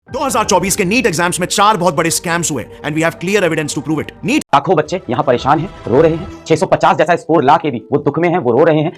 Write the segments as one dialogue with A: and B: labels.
A: 2024 के NEET exams में 4 बहुत बड़े स्कैम्स हुए and we have clear evidence to prove it. NEET
B: लाखों बच्चे यहाँ परेशान हैं, रो रहे हैं। 650 जैसा स्कोर ला के भी वो दुख में हैं, वो रो रहे हैं।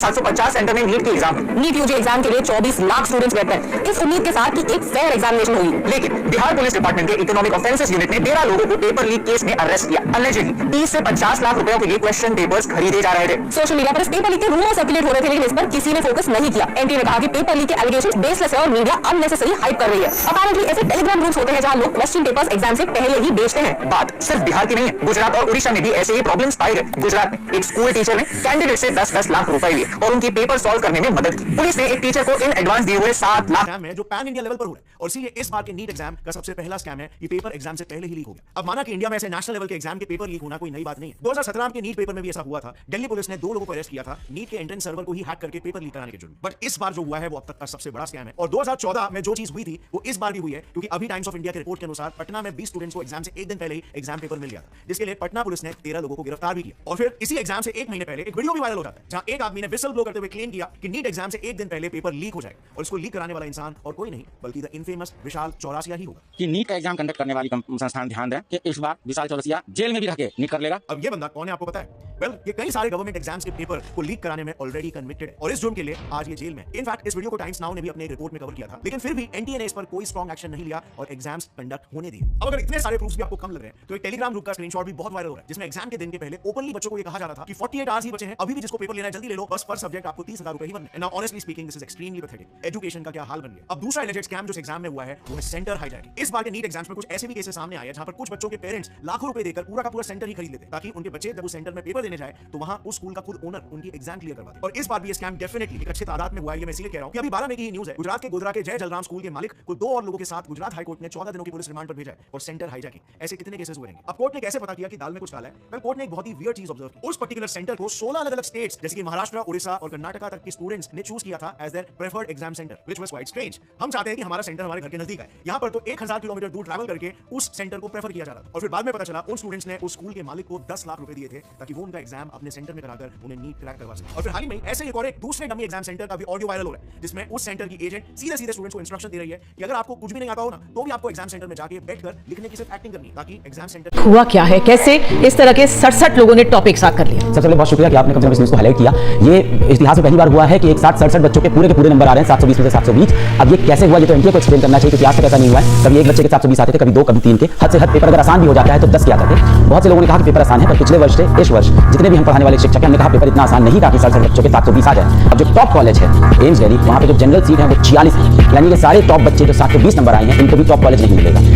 C: 750 सेंटर में नीट की एग्जाम है। नीट यूजी एग्जाम के लिए 24 लाख स्टूडेंट्स बैठे हैं इस उम्मीद के साथ कि एक फेयर एग्जामिनेशन होगी। लेकिन बिहार पुलिस डिपार्टमेंट के इकोनॉमिक ऑफेंसेस यूनिट ने 13 लोगों को पेपर लीक केस में अरेस्ट किया। अलेजिडली 30 से 50 लाख रुपयों के ये क्वेश्चन पेपर्स खरीदे जा रहे थे। सोशल मीडिया पर इस पेपर लीक के रूमर सर्कुलेट हो रहे थे, लेकिन इस पर किसी ने फोकस नहीं किया। एनटीए ने कहा कि पेपर लीक के एलिगेशंस बेसलेस है और मीडिया अननेसेसरी हाइप कर रही है। अपैरेंटली ऐसे टेलीग्राम ग्रुप्स होते हैं जहां लोग क्वेश्चन पेपर्स एग्जाम से पहले ही बेचते हैं। बात सिर्फ बिहार की नहीं है, गुजरात और उड़ीसा में भी ऐसे ही प्रॉब्लम्स पाए गए। गुजरात में एक स्कूल टीचर ने कैंडिडेट से 10-10 लाख रुपए लिए और उनकी पेपर सॉल्व करने में मदद की। पुलिस ने एक टीचर को इन एडवांस दिए हुए 7 लाख
A: स्कैम है जो पैन इंडिया लेवल पर हो रहा है और इसीलिए इस बार के नीट एग्जाम का सबसे पहला स्कैम है ये पेपर एग्जाम से पहले ही लीक हो गया। अब माना कि इंडिया में ऐसे नेशनल लेवल के एग्जाम के पेपर लीक होना कोई नई बात नहीं है। 2017 के नीट पेपर में भी ऐसा हुआ था। दिल्ली पुलिस ने 2 लोगों को अरेस्ट किया था नीट के एंट्रेंस सर्वर को ही हैक करके पेपर लीक कराने के जुर्म। बट इस बार जो हुआ है वो अब तक का सबसे बड़ा स्कैम है और 2014 में जो चीज हुई थी वो इस बार भी हुई है, क्योंकि अभी टाइम्स ऑफ इंडिया के रिपोर्ट के अनुसार पटना में 20 स्टूडेंट्स को एग्जाम से एक दिन पहले ही एग्जाम पेपर मिल गया था, जिसके लिए पटना पुलिस ने 13 लोगों को गिरफ्तार भी किया। और फिर इसी एग्जाम से 1 महीने पहले एक वीडियो भी वायरल हो जाता है जहां एक आदमी ने विसल ब्लो करते हुए क्लेम किया कि नीट एग्जाम से एक दिन पहले पेपर लीक हो जाएगा और इसको लीक कराने वाला इंसान और कोई नहीं बल्कि द इनफेमस विशाल चौरसिया ही होगा।
D: कि नीट का एग्जाम कंडक्ट करने वाली संस्थान ध्यान दें कि इस बार विशाल चौरसिया जेल में भी रह के नीट कर लेगा।
A: अब ये बंदा कौन है आपको पता है? वेल, ये कई सारे गवर्नमेंट एग्जाम्स के पेपर को लीक कराने में ऑलरेडी कन्विक्टेड है और इस जुर्म के लिए आज ये जेल में। इनफैक्ट इस वीडियो को टाइम्स नाउ ने भी अपने एक रिपोर्ट में कवर किया था, लेकिन फिर भी एनटीए ने इस पर कोई स्ट्रॉन्ग एक्शन नहीं लिया और एग्जाम्स कंडक्ट होने दिए। अब अगर इतने सारे प्रूफ्स भी आपको कम लग रहे हैं तो एक टेलीग्राम ग्रुप का स्क्रीनशॉट भी बहुत वायरल हो रहा है जिसमें एग्जाम के दिन के पहले ओपनली बच्चों को ये कहा जा रहा था कि 48 आवर्स ही बचे हैं, अभी भी जिसको पेपर लेना है जल्दी ले लो, बस पर सब्जेक्ट आपको 30,000 रुपए ही भरने हैं। Now honestly speaking this is extremely pathetic. Education का क्या हाल बन गया। अब दूसरा एलिजेड स्कैम जो एग्जाम में हुआ है वो है सेंटर हाईजैकिंग। इस बार के नीट एग्जाम्स में कुछ ऐसे भी केसेस सामने आए हैं जहां पर कुछ बच्चों के पेरेंट्स लाखों रुपए देकर पूरा का पूरा सेंटर ही खरीद लेते ताकि उनके बच्चे जब उस सेंटर में पेपर देने जाए तो वहां उस स्कूल का खुद ओनर उनकी एग्जाम क्लियर करवा दे। और इस बार भी ये स्कैम डेफिनेटली एक अच्छे तादाद में हुआ है। ये मैं इसलिए कह रहा हूं कि अभी 12 मई की ही न्यूज़ है। गुजरात के गोधरा के जय जलराम स्कूल के मालिक को 2 और लोगों के साथ गुजरात हाई कोर्ट ने 14 दिनों की पुलिस रिमांड पर भेजा है और सेंटर हाईजैकिंग। ऐसे कितने केसेस हुए हैं। अब कोर्ट ने कैसे पता किया कि दाल में कुछ काला है? वेल, कोर्ट ने एक बहुत ही वियर्ड चीज ऑब्जर्व की। उस पर्टिकुलर सेंटर को 16 अलग-अलग स्टेट्स जैसे कि महाराष्ट्र, उड़ीसा और कर्नाटक तक के स्टूडेंट्स ने चूज किया था as their preferred exam centre, which was quite strange. हम चाहते हैं कि हमारा सेंटर हमारे घर के नजदीक है, यहां पर तो 1000 किलोमीटर दूर ट्रैवल करके उस सेंटर को प्रेफर किया जा रहा था। और फिर बाद में पता चला उन स्टूडेंट्स ने उस स्कूल के मालिक को 10 लाख रुपए दिए थे ताकि वो उनका एग्जाम अपने सेंटर में कराकर उन्हें नीट क्रैक करवा सके। और फिर हाल ही में ऐसे एक और एक दूसरे डमी एग्जाम सेंटर का भी ऑडियो वायरल हो रहा है जिसमें उस सेंटर की एजेंट सीधे स्टूडेंट्स को इंस्ट्रक्शन दे रही है कि अगर आपको कुछ भी नहीं आता हो ना तो भी आपको एग्जाम सेंटर में जाके बैठकर लिखने की सिर्फ एक्टिंग करनी है ताकि एग्जाम सेंटर।
E: हुआ क्या है, कैसे इस तरह के 67 लोगों ने टॉप एक साथ कर लिया।
B: सबसे पहले बहुत शुक्रिया कि आपने कम से कम इस न्यूज़ को हाईलाइट किया। ये इतिहास में पहली बार हुआ है कि एक साथ 67 बच्चों के पूरे नंबर आ रहे हैं, 720 में से 720। अब ये कैसे हुआ, ये तो एनटीए को एक्सप्लेन करना चाहिए, इतिहास में ऐसा नहीं हुआ है। कभी एक बच्चे के 720 आते थे, कभी 2, कभी 3 के। हद से हद पेपर अगर आसान भी हो जाता है तो 10 के आते थे। बहुत से लोगों ने कहा कि पेपर आसान है, पर पिछले वर्ष से इस वर्ष जितने भी हम पढ़ाने वाले शिक्षक हैं हमने कहा पेपर इतना आसान नहीं था कि 67 बच्चों के 720 आ जाए। अब जो टॉप कॉलेज है एम्स दिल्ली, वहां पे जो जनरल सीट है वो 46 है, यानी कि सारे टॉप बच्चे जो 720 नंबर आए हैं इनको भी टॉप कॉलेज नहीं मिलेगा।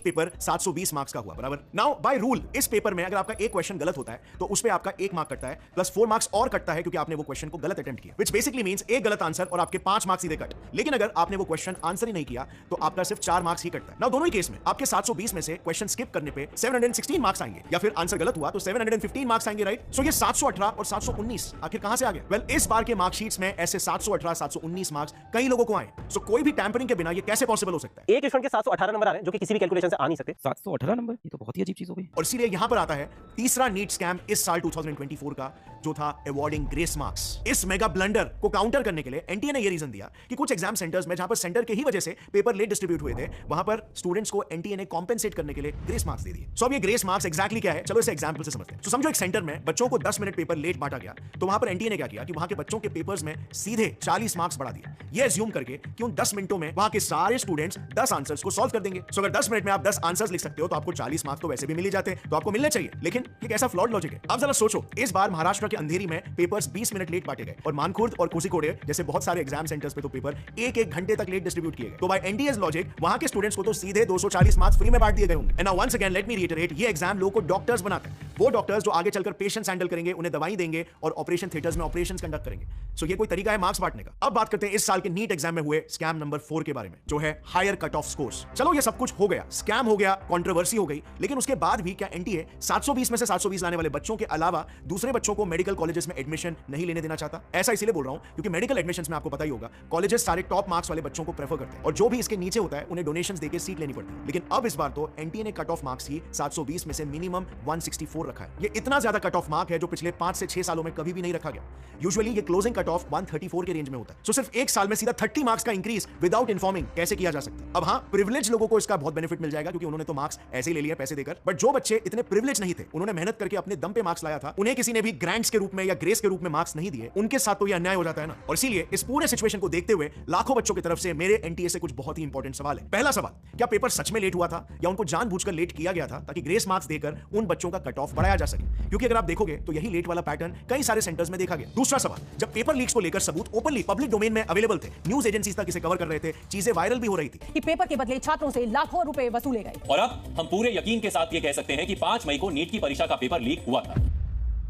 A: पेपर 720 मार्क्स का हुआ बराबर। नाउ बाय रूल इस पेपर में अगर आपका एक क्वेश्चन गलत होता है तो उस पे आपका 1 मार्क कटता है प्लस 4 मार्क्स और कटता है क्योंकि आपने वो क्वेश्चन को गलत अटेम्प्ट किया, व्हिच बेसिकली मींस एक गलत आंसर और आपके 5 मार्क्स सीधे कट। लेकिन अगर आपने वो क्वेश्चन आंसर ही नहीं किया तो आपका सिर्फ 4 मार्क्स ही कटता है। नाउ दोनों ही केस में आपके 720 में से क्वेश्चन स्किप करने पे 716 मार्क्स आएंगे या फिर आंसर गलत हुआ तो 715 मार्क्स आएंगे, राइट। सो ये 718 और 719 आखिर कहां से आ गए? वेल, इस बार के मार्कशीट्स में ऐसे 718 719 मार्क्स कई लोगों को आए। सो कोई भी टैंपरिंग के बिना ये कैसे पॉसिबल हो सकता है?
C: एक स्टूडेंट के 718 नंबर आ रहे हैं जो कि किसी भी कैलकुलेशन से आ नहीं सकते।
D: 718 नंबर, ये तो बहुत ही अजीब चीज हो गई।
A: और इसीलिए यहां पर आता है तीसरा नीट स्कैम इस साल 2024 का, जो था अवॉर्डिंग ग्रेस मार्क्स। इस मेगा ब्लंडर को काउंटर करने के लिए एनटीए ने यह रीजन दिया कि कुछ एग्जाम सेंटर्स में जहां पर सेंटर के ही वजह से पेपर लेट डिस्ट्रीब्यूट हुए थे वहां पर स्टूडेंट्स को एनटीए ने कॉम्पेंसेट करने के लिए ग्रेस मार्क्स दे दिए। सो अब ये ग्रेस मार्क्स एक्जैक्टली क्या है, चलो इसे एग्जांपल से समझते हैं। तो समझो एक सेंटर में बच्चों को 10 मिनट पेपर लेट बांटा गया तो वहां पर एनटीए ने क्या किया कि वहां के बच्चों के पेपर्स में सीधे 40 मार्क्स बढ़ा दिए, ये अज्यूम करके कि उन 10 मिनटों में वहां के सारे स्टूडेंट्स 10 आंसर्स को सॉल्व कर देंगे। सो अगर 10 मिनट में आप 10 आंसर्स लिख सकते हो तो आपको 40 मार्क्स तो वैसे भी मिल ही जाते हैं, तो आपको मिलने चाहिए। लेकिन ये कैसा फ्लॉड लॉजिक है? अब जरा सोचो, इस बार महाराष्ट्र के अंधेरी में पेपर्स 20 मिनट लेट बांटे गए और मानखुर्द और कोझिकोड जैसे बहुत सारे एग्जाम सेंटर्स पे तो पेपर 1-1 घंटे तक लेट डिस्ट्रीब्यूट किए गए। तो बाय एनटीएस लॉजिक वहां के स्टूडेंट्स को तो सीधे 240 मार्क्स फ्री में बांट दिए गए होंगे। And now once again let me reiterate, ये एग्जाम लोगों को डॉक्टर्स बनाता है, वो डॉक्टर्स जो आगे चलकर पेशेंट्स हैंडल करेंगे, उन्हें दवाई देंगे और ऑपरेशन थिएटर्स में ऑपरेशंस कंडक्ट करेंगे। सो ये कोई तरीका है मार्क्स बांटने का। अब बात करते हैं इस साल के नीट एग्जाम में हुए स्कैम नंबर 4 के बारे में, जो है हायर कट ऑफ स्कोर्स। चलो ये सब कुछ हो गया, स्कैम हो गया, कंट्रोवर्सी हो गई, लेकिन उसके बाद भी क्या एनटीए 720 में से 720 लाने वाले बच्चों के अलावा दूसरे बच्चों को मेडिकल कॉलेजेस में एडमिशन नहीं लेने देना चाहता? ऐसा इसीलिए बोल रहा हूं क्योंकि मेडिकल एडमिशंस में आपको पता ही होगा, कॉलेजेस सारे टॉप मार्क्स वाले बच्चों को प्रेफर करते हैं और जो भी इसके नीचे होता है उन्हें डोनेशंस देकर सीट लेनी पड़ती है। लेकिन अब इस बार तो एनटीए ने कट ऑफ मार्क्स ही 720 में से मिनिमम 164 रखा है। ये इतना ज्यादा कट ऑफ मार्क है जो पिछले 5 से 6 सालों में कभी भी नहीं रखा गया। यूजुअली ये क्लोजिंग कट ऑफ 134 के रेंज में होता है। सो सिर्फ एक साल में सीधा 30 मार्क्स का इंक्रीज विदाउट इन्फॉर्मिंग कैसे किया जा सकता है? अब हाँ, प्रिविलेज लोगों को इसका बहुत बेनिफिट मिल जाएगा क्योंकि उन्होंने तो मार्क्स ऐसे ही ले लिए पैसे देकर। बट जो बच्चे इतने प्रिविलेज नहीं थे, उन्होंने मेहनत करके अपने दम पे मार्क्स लाया था, उन्हें किसी ने भी ग्रांट्स के रूप में या ग्रेस के रूप में मार्क्स नहीं दिए, उनके साथ तो ये अन्याय हो जाता है ना। और इसीलिए इस पूरे सिचुएशन को देखते हुए लाखों बच्चों की तरफ से मेरे एनटीए से कुछ बहुत ही इंपॉर्टेंट सवाल है। पहला सवाल, क्या पेपर सच में लेट हुआ था या उनको जानबूझकर लेट किया गया था ताकि ग्रेस मार्क्स देकर उन बच्चों का कट ऑफ बढ़ाया जा सके? क्योंकि अगर आप देखोगे तो यही लेट वाला पैटर्न कई सारे सेंटर्स में देखा गया। दूसरा सवाल, जब पेपर लीक्स को लेकर सबूत ओपनली पब्लिक डोमेन में अवेलेबल थे, न्यूज एजेंसीज तक इसे कवर कर रहे थे, चीजें वायरल भी हो रही थी
E: कि पेपर के बदले छात्रों से लाखों रुपए वसूले गए।
F: और अब हम पूरे यकीन के साथ ये कह सकते हैं कि 5 मई को नीट की परीक्षा का पेपर लीक हुआ था।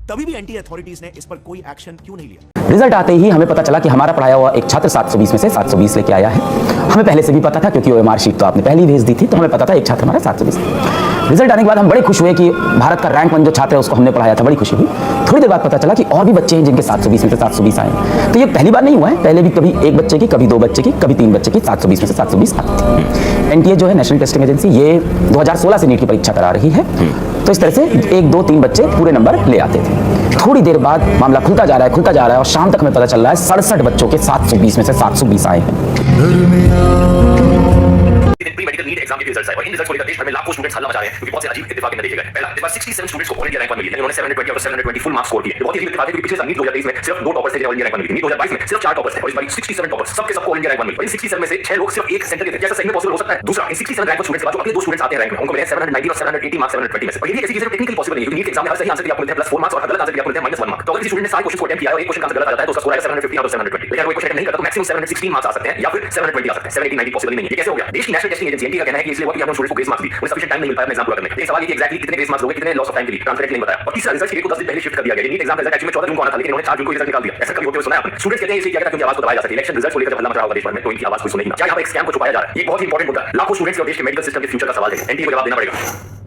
A: तभी भी एनटीए अथॉरिटीज ने इस पर कोई एक्शन क्यों नहीं लिया?
B: रिजल्ट आते ही हमें पता चला कि हमारा पढ़ाया हुआ एक छात्र 720 में से 720 लेके आया है। हमें पहले से भी पता था क्योंकि ओएमआर शीट तो आपने पहले ही भेज दी थी, तो हमें पता था एक छात्र हमारा 720। रिजल्ट आने के बाद हम बड़े खुश हुए कि भारत का रैंक 1 जो छात्र है उसको हमने पढ़ाया था, बड़ी खुशी हुई। थोड़ी देर बाद पता चला कि और भी बच्चे हैं जिनके 720 में से 720 आए हैं। तो ये पहली बार नहीं हुआ है, पहले भी कभी एक बच्चे की, कभी 2 बच्चे की, कभी 3 बच्चे की 720 में से 720 आती थी। एनटीए जो है नेशनल टेस्टिंग एजेंसी, ये 2016 से नीट की परीक्षा करा रही है। तो इस तरह से 1, 2, 3 बच्चे पूरे नंबर ले आते थे। थोड़ी देर बाद मामला खुलता जा रहा है और शाम तक हमें पता चल रहा है 67 बच्चों के 720 में से 720 आए हैं।
G: प्री मेडिकल नीट एग्जाम के रिजल्ट्स आए और इन रिजल्ट्स को लेकर देश भर में लाखों स्टूडेंट्स हल्ला मचा रहे हैं क्योंकि बहुत से अजीब इत्तेफाक में देखे गए। पहला, इस बार 67 स्टूडेंट्स को ऑल इंडिया रैंक 1 मिली है, उन्होंने 720 और 720 फुल मार्क्स स्कोर किए। बहुत ही अजीब इत्तेफाक है क्योंकि पिछले साल नीट 2023 में सिर्फ 2 टॉपर्स थे ऑल इंडिया रैंक 1 मिली थी। नीट 2022 में सिर्फ 4 टॉपर्स थे और इस बार 67 टॉपर्स, सबके सबको ऑल इंडिया रैंक 1 मिली। और इन 67 में से 6 लोग सिर्फ एक सेंटर के थे। क्या ऐसा सही में पॉसिबल हो सकता है? दूसरा, इन 67 रैंक स्टूडेंट्स के बाद जो अगले 2 स्टूडेंट्स आते हैं रैंक में, उनको मिले 790 और 780 मार्क्स 720 में से। और ये ऐसी चीजें टेक्निकली पॉसिबल नहीं है क्योंकि नीट एग्जाम में हर सही आंसर के लिए आपको मिलते हैं +4 मार्क्स और हर गलत आंसर के लिए आपको मिलते हैं -1 मार्क्स। तो अगर किसी स्टूडेंट ने सारे क्वेश्चन को अटेम्प्ट किया और एक क्वेश्चन का आंसर गलत आ जाता है तो उसका स्कोर आएगा 750 और 720। लेकिन अगर कोई क्वेश्चन नहीं करता तो मैक्सिमम 716 मार्क्स आ सकते हैं या फिर 720 आ सकते हैं। 780 90 पॉसिबल नहीं है। ये कैसे हो गया? देश की नेशनल टेस्टिंग एजेंसी एनटीए का कहना है कि इसलिए वो कि आपने स्टूडेंट्स को ग्रेस मार्क्स दी, उन्हें सफिशिएंट टाइम नहीं मिल पाया अपने एग्जाम पूरा करने का। एक सवाल ये कि एग्जैक्टली कितने ग्रेस मार्क्स लोगे, कितने लॉस ऑफ टाइम के लिए, ट्रांसपेरेंट नहीं बताया। और तीसरा, रिजल्ट की डेट को 10 दिन पहले शिफ्ट कर दिया गया। ये नीट एग्जाम का रिजल्ट एक्चुअली 14 जून को आना था लेकिन उन्होंने 4 जून को रिजल्ट निकाल दिया। ऐसा कभी होते हुए सुना है आपने? स्टूडेंट्स कहते हैं इसलिए किया गया क्योंकि आवाज को दबाया जा सके। इलेक्शन रिजल्ट को लेकर जब हल्ला मच रहा होगा देश भर में तो इनकी आवाज कोई सुनेगी ना। क्या यहाँ पे एक स्कैम को छुपाया जा रहा है? ये बहुत ही इंपॉर्टेंट मुद्दा है। लाखों स्टूडेंट्स के और देश के मेडिकल सिस्टम के फ्यूचर का सवाल है। एनटीए को जवाब देना पड़ेगा।